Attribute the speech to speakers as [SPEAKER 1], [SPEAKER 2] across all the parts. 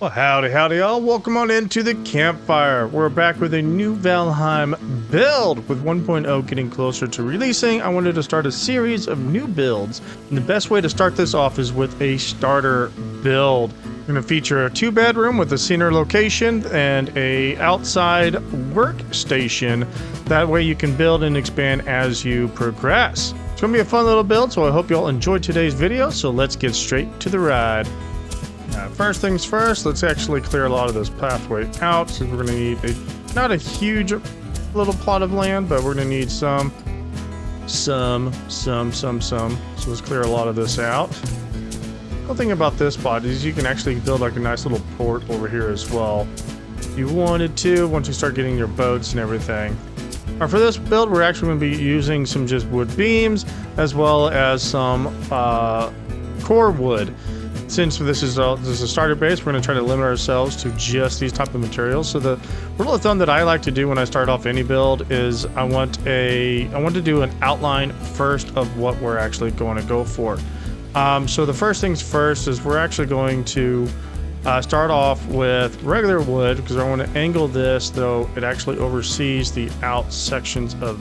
[SPEAKER 1] Well, howdy, howdy, y'all. Welcome on into the campfire. We're back with a new Valheim build. With 1.0 getting closer to releasing, I wanted to start a series of new builds. And the best way to start this off is with a starter build. We're going to feature a 2-bedroom with a scenery location and a outside workstation. That way you can build and expand as you progress. It's going to be a fun little build, so I hope you all enjoyed today's video. So let's get straight to the ride. First things first, let's actually clear a lot of this pathway out, since we're going to need not a huge little plot of land, but we're going to need some. So let's clear a lot of this out. The cool thing about this spot is you can actually build like a nice little port over here as well, if you wanted to, once you start getting your boats and everything. For this build, we're actually going to be using some just wood beams, as well as some core wood. Since this is a starter base, we're going to try to limit ourselves to just these type of materials. So the rule of thumb that I like to do when I start off any build is I want to do an outline first of what we're actually going to go for. So the first things first is we're actually going to start off with regular wood, because I want to angle this though it actually oversees the out sections of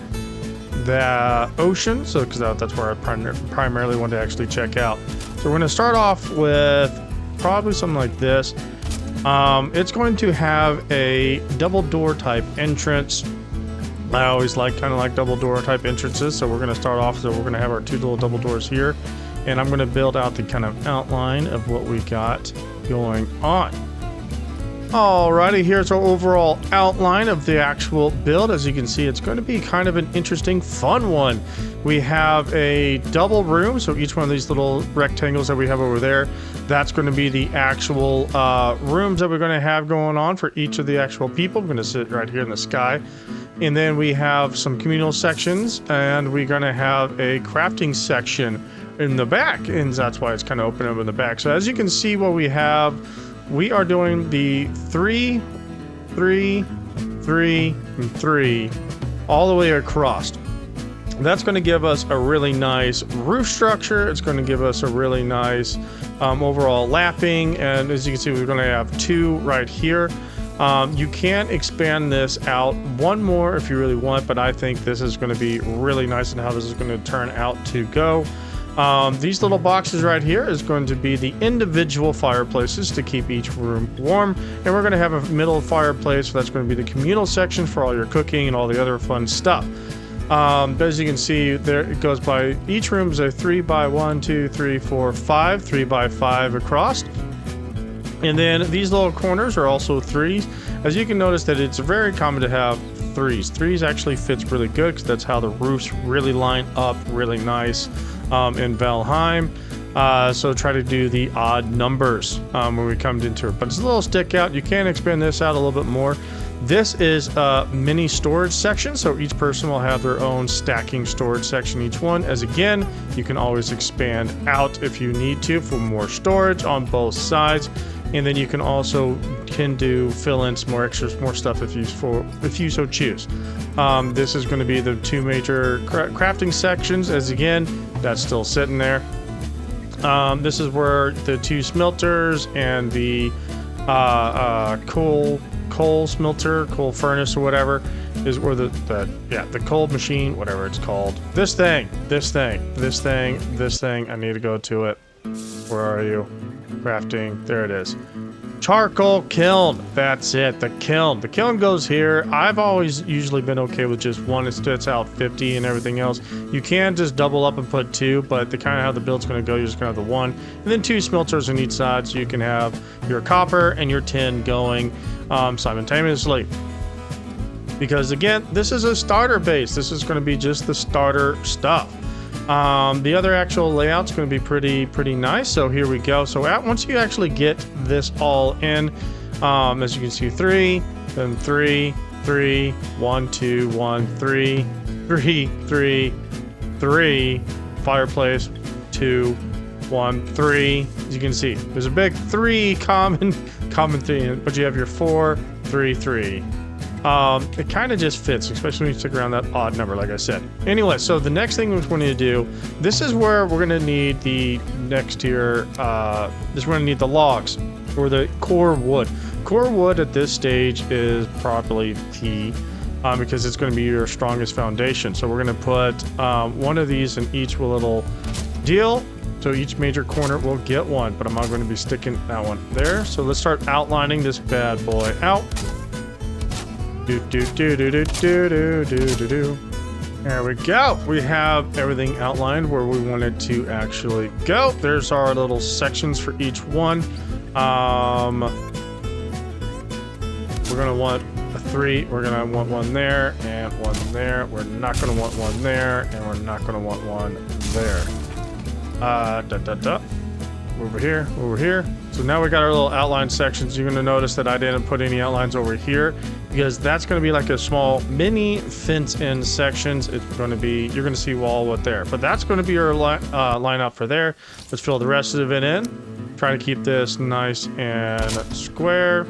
[SPEAKER 1] the ocean. So because that's where I primarily want to actually check out. So we're going to start off with probably something like this. It's going to have a double door type entrance. I always kind of like double door type entrances. So we're going to start off, so we're going to have our two little double doors here. And I'm going to build out the kind of outline of what we got going on. Alrighty, here's our overall outline of the actual build. As you can see, it's going to be kind of an interesting, fun one. We have a double room, so each one of these little rectangles that we have over there, that's going to be the actual rooms that we're going to have going on for each of the actual people. We're going to sit right here in the sky. And then we have some communal sections, and we're going to have a crafting section in the back, and that's why it's kind of open up in the back. So as you can see, what we have, we are doing the 3, 3, 3, and 3 all the way across. That's going to give us a really nice roof structure. It's going to give us a really nice overall lapping. And as you can see, we're going to have 2 right here. You can expand this out one more if you really want, but I think this is going to be really nice and how this is going to turn out to go. These little boxes right here is going to be the individual fireplaces to keep each room warm, and we're going to have a middle fireplace, so that's going to be the communal section for all your cooking and all the other fun stuff. As you can see, there it goes by, each room is a 3 by 1, 2, 3, 4, 5, 3 by 5 across. And then these little corners are also 3s. As you can notice that it's very common to have 3s. 3s actually fits really good because that's how the roofs really line up really nice in Valheim. So try to do the odd numbers when we come into it. But it's a little stick out. You can expand this out a little bit more. This is a mini storage section, so each person will have their own stacking storage section, each one. As again, you can always expand out if you need to for more storage on both sides. And then you can also fill in some more stuff if you so choose. This is going to be the 2 major crafting sections. As again, that's still sitting there. This is where the 2 smelters and the coal smelter, coal furnace, or whatever is where the coal machine, whatever it's called. This thing. I need to go to it. Where are you? Crafting. There it is. Charcoal kiln. That's it. The kiln. The kiln goes here. I've always usually been okay with just one. It spits out 50 and everything else. You can just double up and put 2, but the kind of how the build's going to go, you're just going to have the 1. And then 2 smelters on each side, so you can have your copper and your tin going simultaneously. Because again, this is a starter base. This is going to be just the starter stuff. The other actual layout's going to be pretty nice. So here we go. So once you actually get this all in, as you can see, 3, then 3, 3, 1, 2, 1, 3, 3, 3, 3, fireplace, 2, 1, 3. As you can see, there's a big 3 common theme, but you have your 4, 3, 3. It kind of just fits, especially when you stick around that odd number, like I said. Anyway, so the next thing we're going to do, this is where we're going to need the next tier, this is where we're going to need the logs. or the core wood. Core wood at this stage is probably key because it's going to be your strongest foundation. So we're going to put one of these in each little deal. So each major corner will get one, but I'm not going to be sticking that one there. So let's start outlining this bad boy out. There we go. We have everything outlined where we want it to actually go. There's our little sections for each one. We're going to want a 3. We're going to want one there and one there. We're not going to want one there, and we're not going to want one there. Over here, over here. So now we got our little outline sections. You're going to notice that I didn't put any outlines over here because that's going to be like a small mini fence-in sections. It's going to be, you're going to see wall what there. But that's going to be your line up for there. Let's fill the rest of it in. Try to keep this nice and square.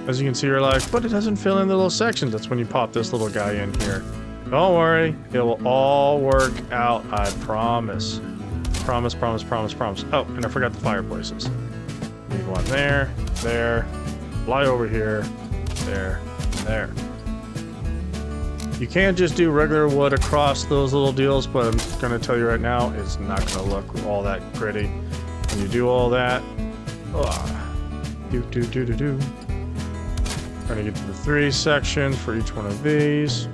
[SPEAKER 1] As you can see, you're like, but it doesn't fill in the little sections. That's when you pop this little guy in here. Don't worry. It will all work out. I promise. Promise, promise, promise, promise. Oh, and I forgot the fireplaces. Need one there, there, fly over here, there, there. You can't just do regular wood across those little deals, but I'm going to tell you right now, it's not going to look all that pretty. When you do all that, Trying to get to the 3 sections for each one of these.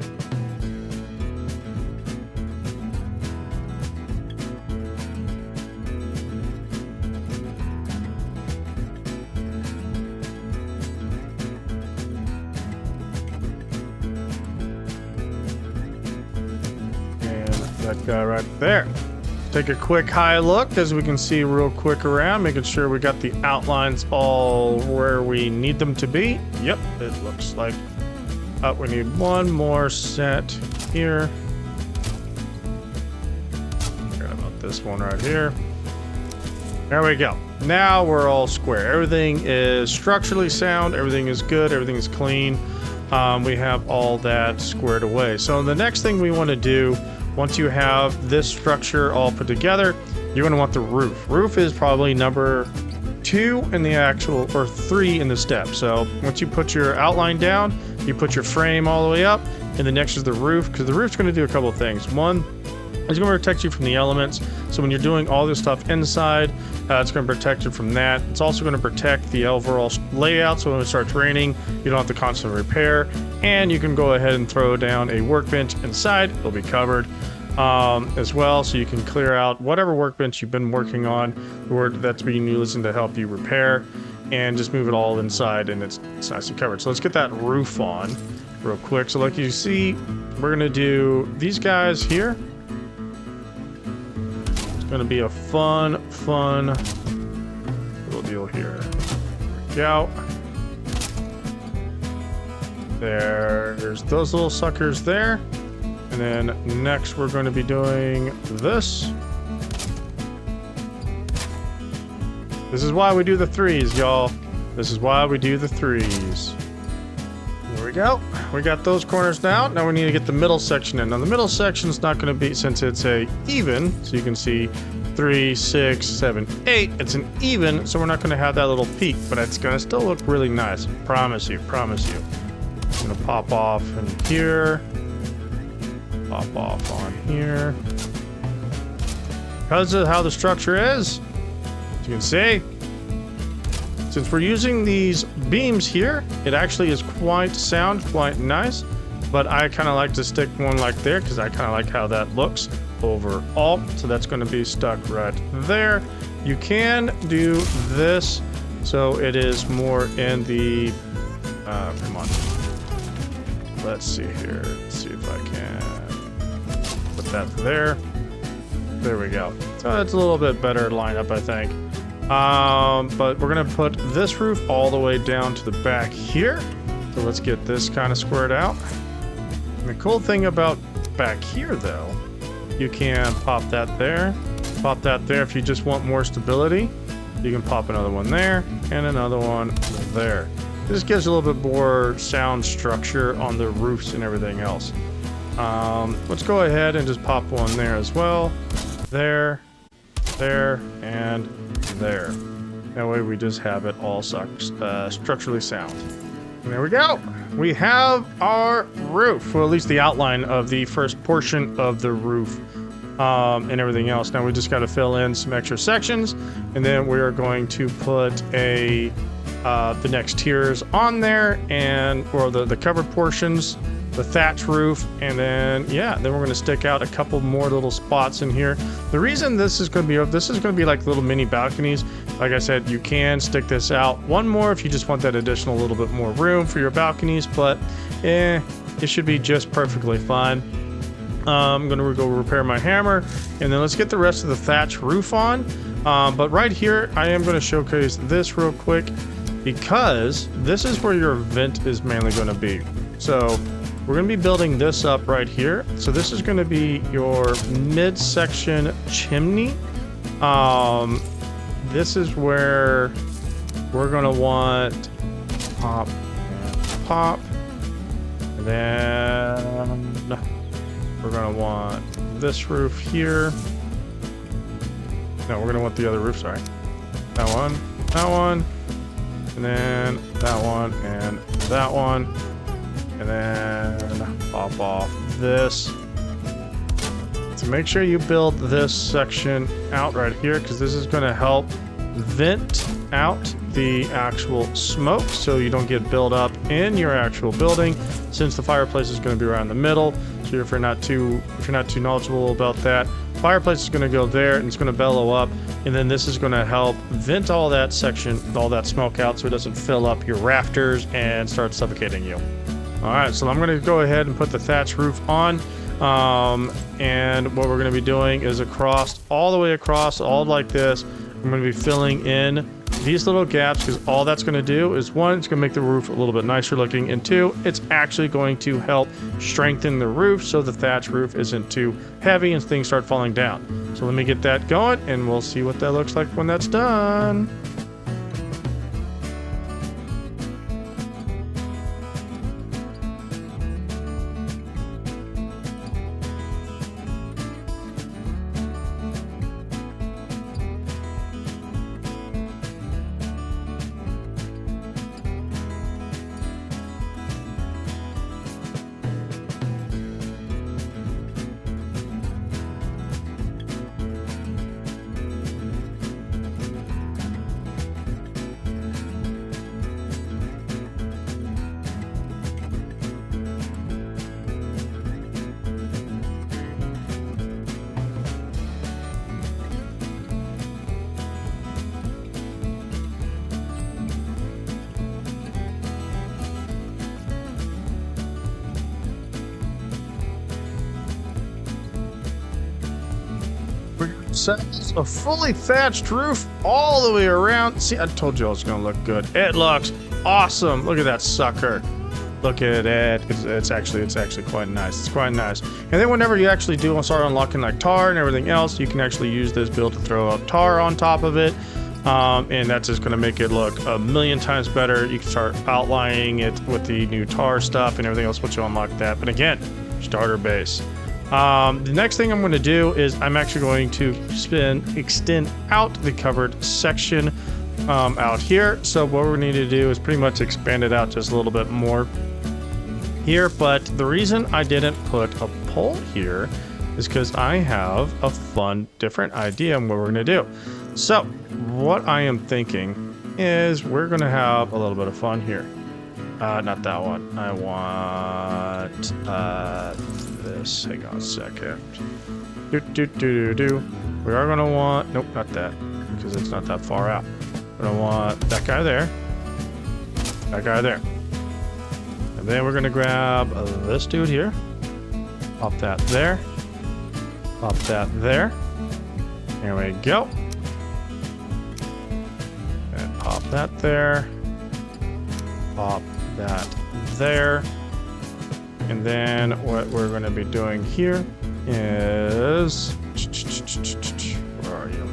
[SPEAKER 1] That guy right there. Take a quick high look as we can see real quick around, making sure we got the outlines all where we need them to be. Yep, it looks like we need one more set here. Forgot about this one right here. There we go. Now we're all square. Everything is structurally sound. Everything is good. Everything is clean. We have all that squared away. So the next thing we want to do, once you have this structure all put together, you're going to want the roof. Roof is probably number 2 in the actual, or 3 in the step. So once you put your outline down, you put your frame all the way up, and the next is the roof, because the roof's going to do a couple of things. One, it's going to protect you from the elements. So when you're doing all this stuff inside, it's going to protect you from that. It's also going to protect the overall layout, so when it starts raining, you don't have to constantly repair. And you can go ahead and throw down a workbench inside. It'll be covered as well, so you can clear out whatever workbench you've been working on, or that's being used to help you repair, and just move it all inside, and it's nicely covered. So let's get that roof on real quick. So like you see, we're going to do these guys here. Gonna be a fun little deal here. There we go. There's those little suckers there. And then next we're going to be doing this. This is why we do the 3s, y'all. This is why we do the 3s. There we go. We got those corners down. Now we need to get the middle section in. Now the middle section is not going to be, since it's a even, so you can see 3, 6, 7, 8. It's an even, so we're not going to have that little peak, but it's going to still look really nice. Promise you, promise you. I'm going to pop off in here. Pop off on here. Because of how the structure is, as you can see, since we're using these beams here, it actually is quite sound, quite nice. But I kind of like to stick one like there because I kind of like how that looks overall. So that's going to be stuck right there. You can do this so it is more in the... come on. Let's see here. Let's see if I can put that there. There we go. So that's a little bit better lineup, I think. But we're going to put this roof all the way down to the back here. So let's get this kind of squared out. And the cool thing about back here, though, you can pop that there. Pop that there if you just want more stability. You can pop another one there and another one there. This gives a little bit more sound structure on the roofs and everything else. Let's go ahead and just pop one there as well. There, and there. That way we just have it all structurally sound. And there we go. We have our roof, or at least the outline of the first portion of the roof, and everything else. Now we just got to fill in some extra sections, and then we are going to put the next tiers on there, or the covered portions, the thatch roof, and then then we're going to stick out a couple more little spots in here. The reason this is going to be like little mini balconies. Like I said, you can stick this out one more if you just want that additional little bit more room for your balconies, but it should be just perfectly fine. I'm going to go repair my hammer, and then let's get the rest of the thatch roof on. But right here, I am going to showcase this real quick, because this is where your vent is mainly going to be. So we're going to be building this up right here. So this is going to be your midsection chimney. This is where we're going to want pop and pop. And then we're going to want this roof here. No, we're going to want the other roof, sorry. That one, and then that one, and that one. And then pop off this. So make sure you build this section out right here, because this is going to help vent out the actual smoke so you don't get built up in your actual building, since the fireplace is going to be around the middle. So if you're not too knowledgeable about that, fireplace is going to go there and it's going to bellow up, and then this is going to help vent all that section, all that smoke out, so it doesn't fill up your rafters and start suffocating you. All right, so I'm going to go ahead and put the thatch roof on, and what we're going to be doing is all the way across, all like this. I'm going to be filling in these little gaps, because all that's going to do is, one, it's going to make the roof a little bit nicer looking, and two, it's actually going to help strengthen the roof so the thatch roof isn't too heavy and things start falling down. So let me get that going, and we'll see what that looks like when that's done. Sets a fully thatched roof all the way around. See, I told you it was gonna look good. It looks awesome. Look at that sucker. Look at it. It's actually quite nice. It's quite nice. And then whenever you actually do start unlocking like tar and everything else, you can actually use this build to throw up tar on top of it. And that's just going to make it look a million times better. You can start outlining it with the new tar stuff and everything else once you unlock that. But again, starter base. The next thing I'm going to do is I'm actually going to extend out the covered section out here. So what we need to do is pretty much expand it out just a little bit more here. But the reason I didn't put a pole here is because I have a fun, different idea on what we're going to do. So what I am thinking is we're going to have a little bit of fun here. Not that one. I want this. Hang on a second. We are going to want... Nope, not that. Because it's not that far out. We're going to want that guy there. That guy there. And then we're going to grab this dude here. Pop that there. Pop that there. There we go. And pop that there. Pop that there. And then what we're going to be doing here is... Where are you?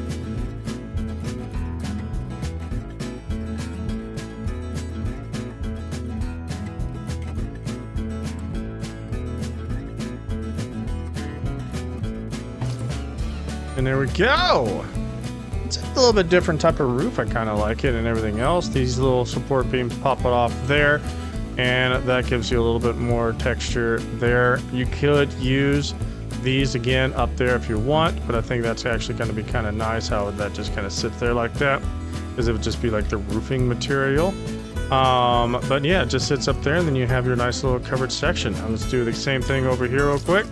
[SPEAKER 1] And there we go. a little bit different type of roof. I kind of like it and everything else. These little support beams pop it off there, and that gives you a little bit more texture there. You could use these again up there if you want, but I think that's actually going to be kind of nice how that just kind of sits there like that, because it would just be like the roofing material. But yeah, it just sits up there, and then you have your nice little covered section. Now let's do the same thing over here real quick.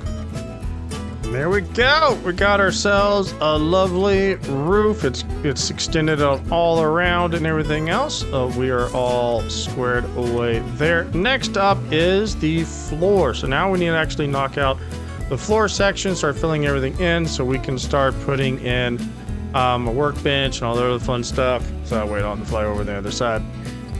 [SPEAKER 1] There we go. We got ourselves a lovely roof. It's extended all around and everything else. We are all squared away there. Next up is the floor. So now we need to actually knock out the floor section, start filling everything in, so we can start putting in a workbench and all the other fun stuff. So I wait on the fly over the other side,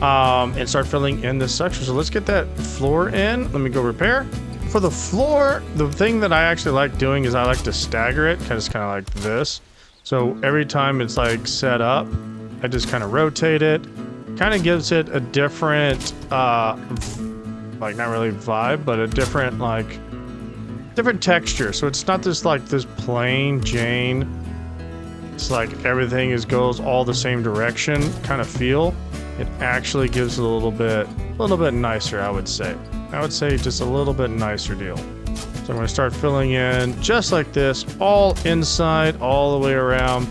[SPEAKER 1] and start filling in this section. So let's get that floor in. Let me go repair. For the floor, the thing that I actually like doing is I like to stagger it, kind of like this. So every time it's like set up, I just kind of rotate it. Kind of gives it a different, like not really vibe, but a different different texture. So it's not just like this plain Jane. It's like everything goes all the same direction kind of feel. It actually gives it a little bit nicer, I would say. I would say just a little bit nicer deal. So I'm going to start filling in just like this, all inside, all the way around.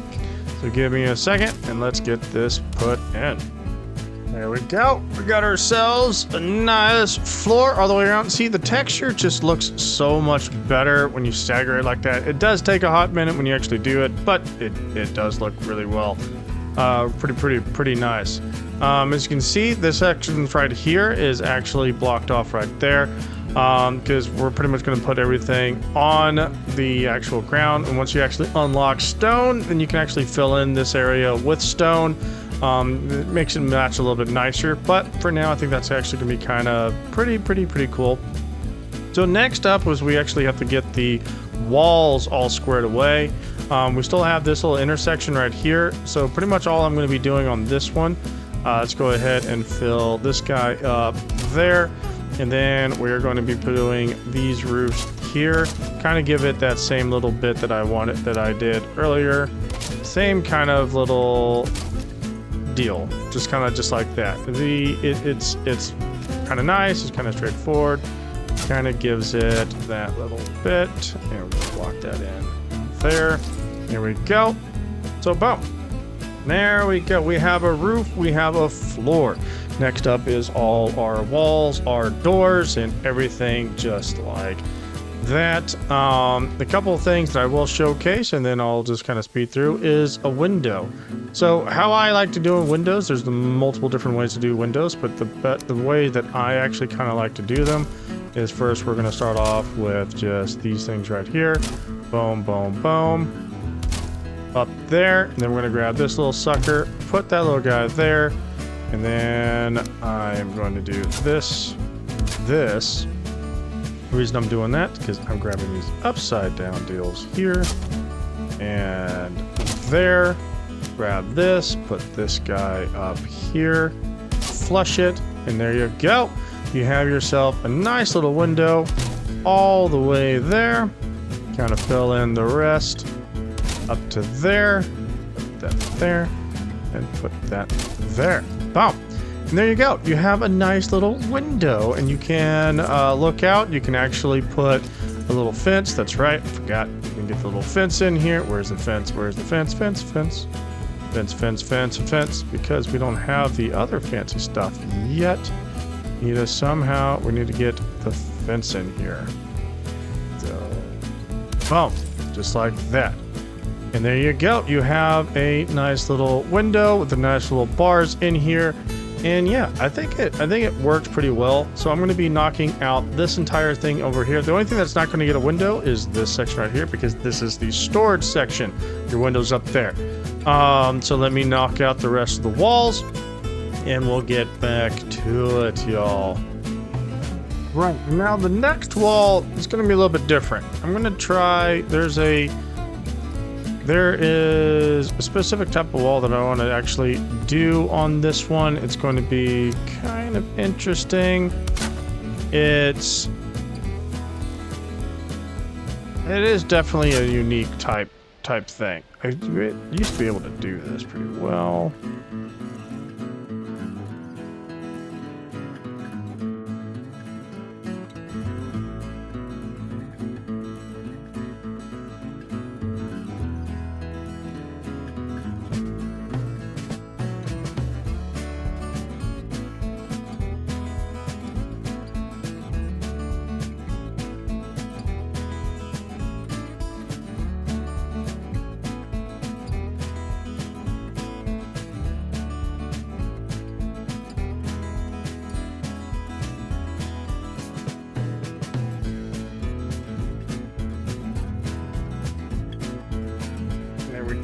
[SPEAKER 1] So give me a second and let's get this put in. There we go. We got ourselves a nice floor all the way around. See, the texture just looks so much better when you stagger it like that. It does take a hot minute when you actually do it, but it does look really well. Pretty nice. As you can see, this section right here is actually blocked off right there, because we're pretty much going to put everything on the actual ground. And once you actually unlock stone, then you can actually fill in this area with stone. It makes it match a little bit nicer, but for now I think that's actually going to be kind of pretty cool. So next up was we actually have to get the walls all squared away. We still have this little intersection right here, so pretty much all I'm going to be doing on this one, let's go ahead and fill this guy up there, and then we're going to be doing these roofs here, kind of give it that same little bit that I did earlier, same kind of little deal, just like that. It's kind of nice, it's kind of straightforward, kind of gives it that little bit, and we're going to block that in there. Here we go. So boom, there we go. We have a roof, we have a floor. Next up is all our walls, our doors, and everything just like that. The couple of things that I will showcase, and then I'll just kind of speed through, is a window. So how I like to do windows, there's multiple different ways to do windows, but the way that I actually kind of like to do them is first we're going to start off with just these things right here. Boom, boom, boom. Up there. And then we're going to grab this little sucker, put that little guy there, and then I'm going to do this. The reason I'm doing that is because I'm grabbing these upside down deals here and there. Grab this, put this guy up here, flush it, and there you go. You have yourself a nice little window all the way there. Kind of fill in the rest up to there, put that there, and put that there. Boom. And there you go. You have a nice little window, and you can look out. You can actually put a little fence. That's right. Forgot. You can get the little fence in here. Where's the fence? Where's the fence? Fence. Because we don't have the other fancy stuff yet. We need to get the fence in here. So, boom. Just like that. And there you go. You have a nice little window with the nice little bars in here. And yeah, I think it works pretty well. So I'm going to be knocking out this entire thing over here. The only thing that's not going to get a window is this section right here, because this is the storage section. Your window's up there. So let me knock out the rest of the walls, and we'll get back to it, y'all. Right, now the next wall is going to be a little bit different. I'm going to try, there is a specific type of wall that I want to actually do on this one. It's going to be kind of interesting. It is definitely a unique type type thing. I used to be able to do this pretty well.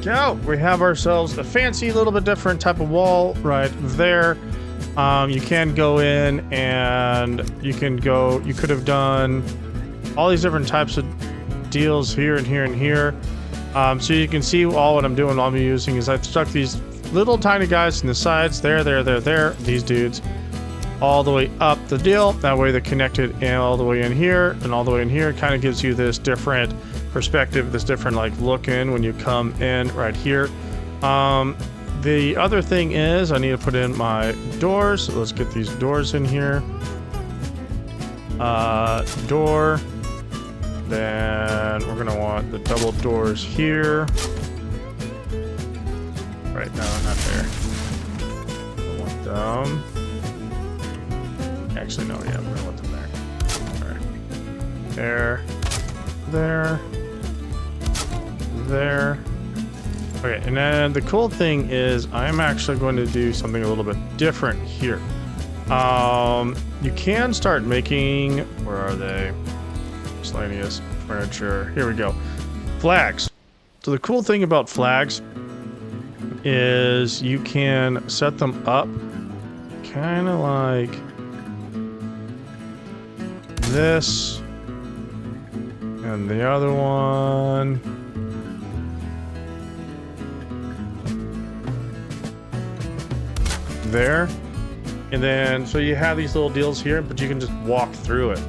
[SPEAKER 1] Go. We have ourselves a fancy, little bit different type of wall right there. You can go in and you could have done all these different types of deals here and here and here. So you can see all what I'm doing. All I'm using is I've stuck these little tiny guys in the sides, there, these dudes, all the way up the deal. That way they're connected and all the way in here and all the way in here. It kind of gives you this different perspective, this different like look in when you come in right here. The other thing is I need to put in my doors. So let's get these doors in here. Door. Then we're gonna want the double doors here. Right, no, not there. I want them. Actually, no, yeah, we're gonna want them there. All right. There. Okay, and then the cool thing is I'm actually going to do something a little bit different here. You can start making, where are they? Miscellaneous furniture. Here we go. Flags. So the cool thing about flags is you can set them up kind of like this. And the other one. There. And then, so you have these little deals here, but you can just walk through it.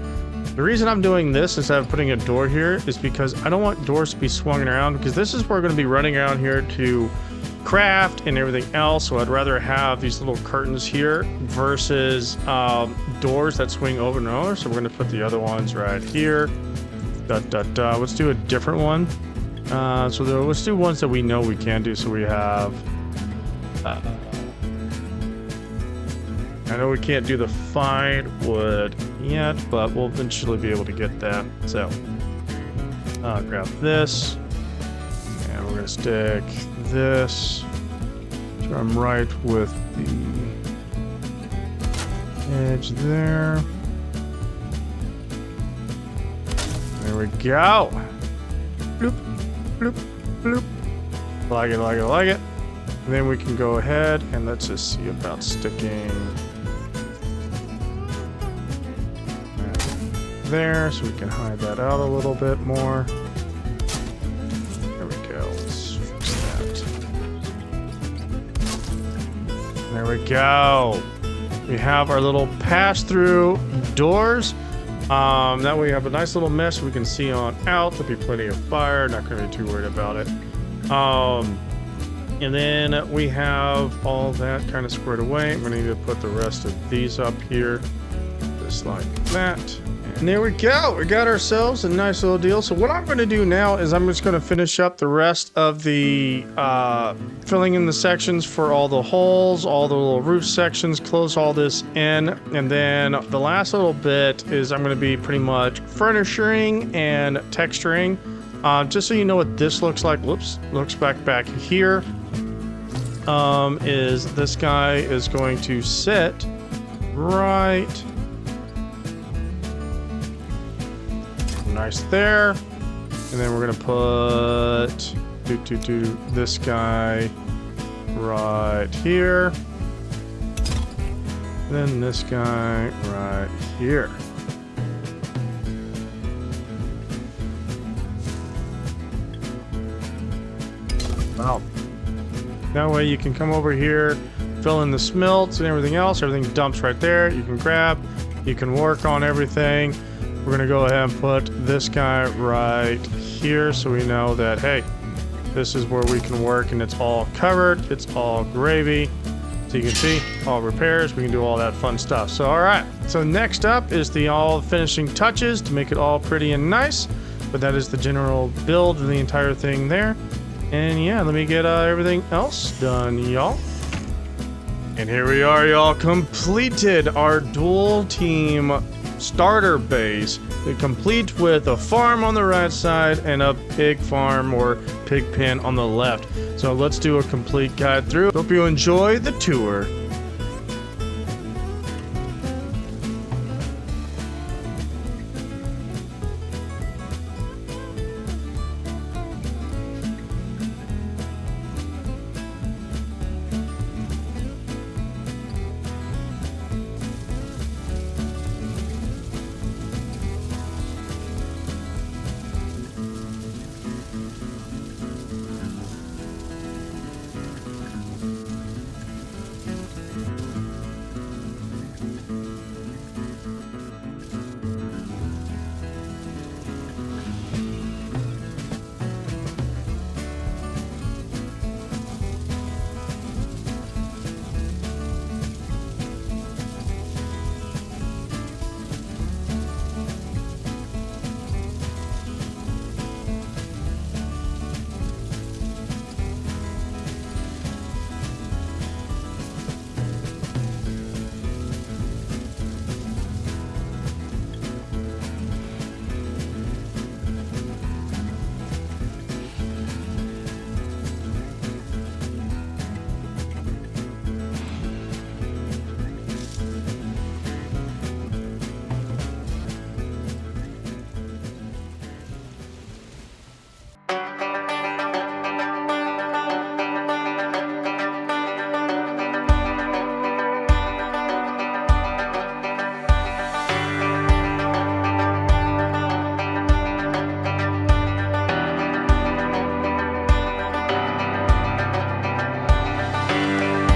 [SPEAKER 1] The reason I'm doing this instead of putting a door here is because I don't want doors to be swung around, because this is where we're going to be running around here to craft and everything else. So I'd rather have these little curtains here versus doors that swing over and over. So we're going to put the other ones right here. Let's do a different one. Let's do ones that we know we can do. So we have I know we can't do the fine wood yet, but we'll eventually be able to get that. So grab this, and we're gonna stick this. So I'm right with the edge there. There we go. Bloop, bloop, bloop. Like it, like it, like it. And then we can go ahead and let's just see about sticking there, so we can hide that out a little bit more. There we go. Let's fix that. There we go. We have our little pass-through doors. That way we have a nice little mesh we can see on out. There'll be plenty of fire. Not going to be too worried about it. And then we have all that kind of squared away. I'm going to need to put the rest of these up here, just like that. And there we go. We got ourselves a nice little deal. So what I'm going to do now is I'm just going to finish up the rest of the filling in the sections for all the holes, all the little roof sections, close all this in. And then the last little bit is I'm going to be pretty much furnishing and texturing. Just so you know what this looks like. Whoops. Looks back here. Is this guy is going to sit right nice there, and then we're gonna put this guy right here, then this guy right here. Wow. That way you can come over here, fill in the smelts and everything else. Everything dumps right there. You can grab, you can work on everything. We're gonna go ahead and put this guy right here so we know that, hey, This is where we can work, and it's all covered. It's all gravy. So you can see, all repairs. We can do all that fun stuff. So, all right. So next up is the all finishing touches to make it all pretty and nice. But that is the general build of the entire thing there. And yeah, let me get everything else done, y'all. And here we are, y'all, completed our dual team starter base, complete with a farm on the right side and a pig farm or pig pen on the left. So let's do a complete guide through. Hope you enjoy the tour.